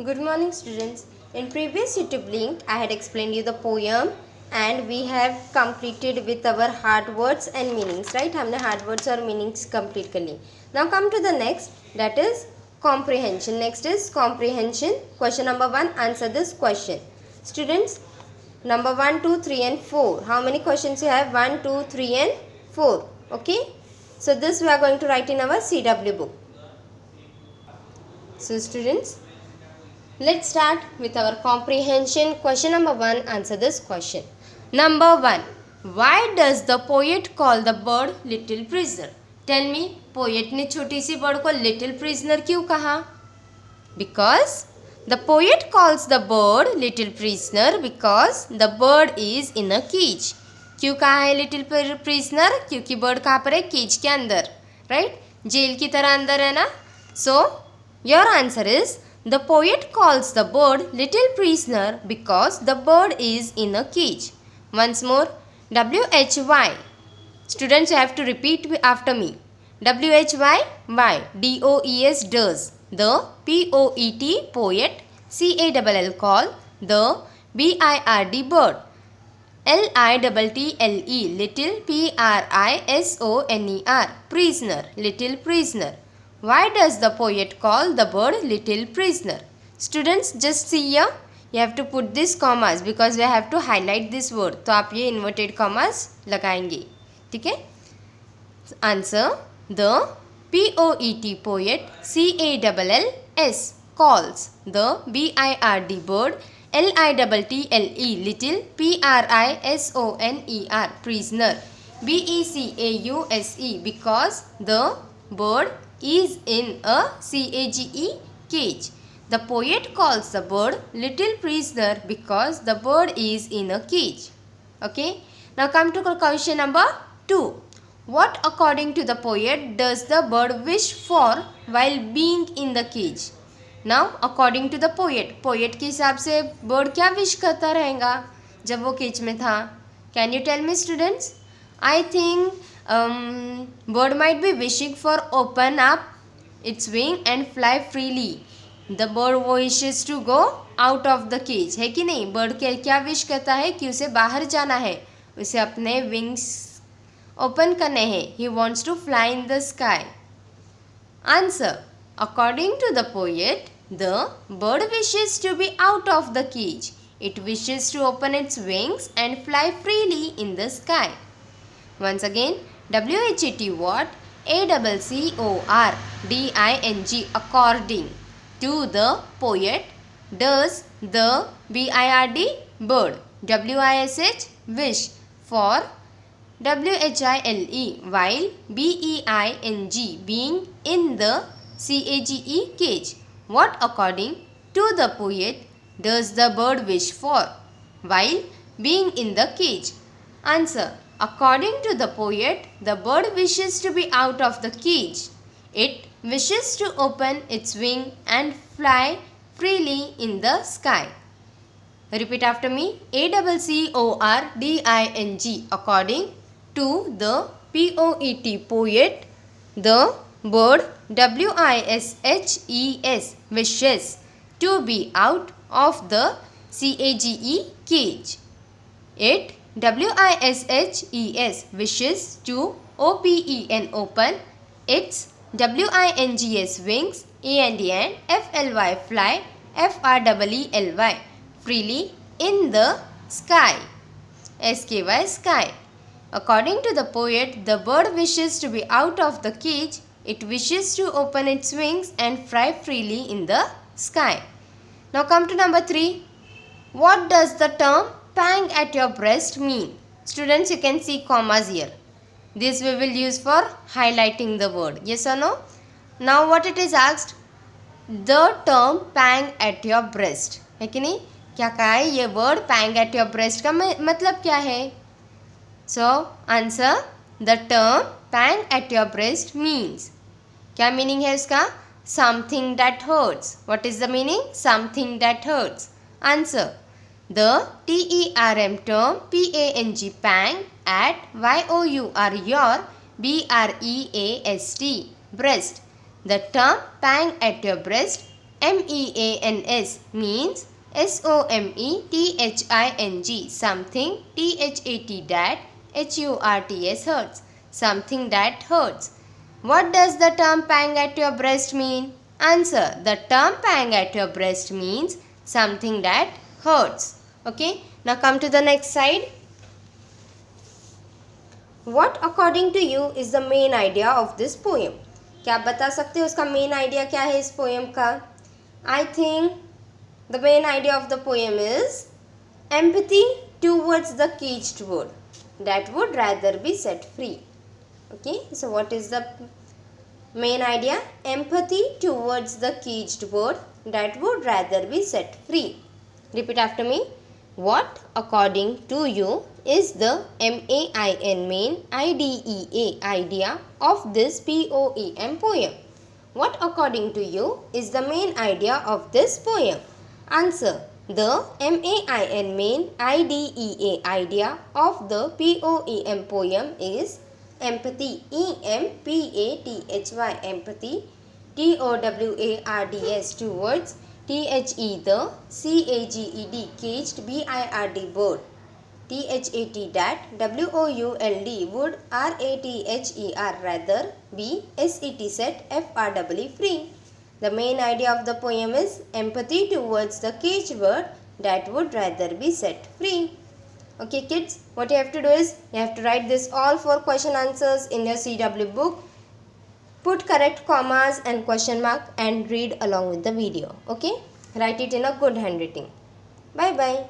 Good morning, students. In previous YouTube link, I had explained you the poem and we have completed with our hard words and meanings, right? हमने hard words और meanings complete कर ली. Now come to the next, that is comprehension. Next is comprehension. Question number 1. Answer this question. Students, number 1, 2, 3 and 4. How many questions you have? 1, 2, 3 and 4. Okay. So this we are going to write in our CW book. So students, let's start with our comprehension. Question number 1. Answer this question. Number 1. Why does the poet call the bird little prisoner? Tell me, poet ने छोटी सी bird को little prisoner क्यों कहा? Because the poet calls the bird little prisoner because the bird is in a cage. क्यों कहा है little prisoner? क्योंकि bird कहाँ पर है? Cage के अंदर, right? जेल की तरह अंदर है ना? So your answer is the poet calls the bird little prisoner because the bird is in a cage. Once more, W-H-Y. Students, you have to repeat after me. W-H-Y, D-O-E-S, does. The P-O-E-T, poet. C-A-L-L, call. The B-I-R-D, bird. L-I-T-T-L-E, little. P-R-I-S-O-N-E-R, prisoner, little prisoner. Why does the poet call the bird little prisoner? Students, just see here. You have to put this commas because we have to highlight this word. तो आप ये inverted commas लगाएंगे, ठीक है? Answer: the P-O-E-T, poet. C-A-L-L-S, calls. The B-I-R-D, bird. L-I-T-T-L-E, little. P-R-I-S-O-N-E-R, prisoner. B-E-C-A-U-S-E, because the bird is in a cage. The poet calls the bird little prisoner because the bird is in a cage. Okay. Now come to question number 2. What, according to the poet, does the bird wish for while being in the cage? Now according to the poet के हिसाब से bird क्या wish करता रहेगा जब वो cage में था? Can you tell me, students? I think bird might be wishing for open up its wing and fly freely. The bird wishes to go out of the cage. है कि नहीं? bird क्या wish करता है कि उसे बाहर जाना है, उसे अपने wings open करने हैं. He wants to fly in the sky. Answer: according to the poet, the bird wishes to be out of the cage. It wishes to open its wings and fly freely in the sky. Once again, W-H-A-T, what? A-C-C-O-R-D-I-N-G, according to the poet, does the B-I-R-D, bird. W-I-S-H, wish, for. W-H-I-L-E, while. B-E-I-N-G, being, in the C-A-G-E, cage. What, according to the poet, does the bird wish for while being in the cage? Answer: according to the poet, the bird wishes to be out of the cage. It wishes to open its wing and fly freely in the sky. Repeat after me. A-C-C-O-R-D-I-N-G, according to the P-O-E-T, poet, the bird, W-I-S-H-E-S, wishes to be out of the C-A-G-E, cage. It, W-I-S-H-E-S, wishes to, O-P-E-N, open, its, W-I-N-G-S, wings, A-N-D-N, F-L-Y, fly, F-R-E-E-L-Y, freely, in the sky, S-K-Y, sky. According to the poet, the bird wishes to be out of the cage. It wishes to open its wings and fly freely in the sky. Now come to number 3. What does the term pang at your breast mean? Students, you can see commas here. This we will use for highlighting the word. Yes or no? Now what it is asked? The term pang at your breast. है कि नहीं? क्या कहा है? ये word pang at your breast का मतलब क्या है? So answer: the term pang at your breast means. क्या meaning है इसका? Something that hurts. What is the meaning? Something that hurts. Answer: the T-E-R-M term, P-A-N-G, pang, at, Y-O-U-R, your, B-R-E-A-S-T, breast. The term pang at your breast MEANS means SOMETHING, something. THAT, that. HURTS, hurts, something that hurts. What does the term pang at your breast mean? Answer. The term pang at your breast means something that hurts. Okay. Now come to the next side. What according to you is the main idea of this poem? क्या आप बता सकते हो उसका main idea क्या है इस poem का? I think the main idea of the poem is empathy towards the caged bird that would rather be set free. Okay, so what is the main idea? Empathy towards the caged bird that would rather be set free. Repeat after me. What according to you is the main idea of this poem poem? What according to you is the main idea of this poem? Answer. The main idea of the poem is empathy. EMPATHY, empathy. TOWARDS, towards. The CAGED, caged, BIRD, bird. THAT, that. WOULD, would. RATHER, rather. SET, set. FREE, free. The main idea of the poem is empathy towards the caged bird that would rather be set free. Okay kids, what you have to do is you have to write this all 4 question answers in your CW book. Put correct commas and question mark and read along with the video. Okay, write it in a good handwriting. Bye bye.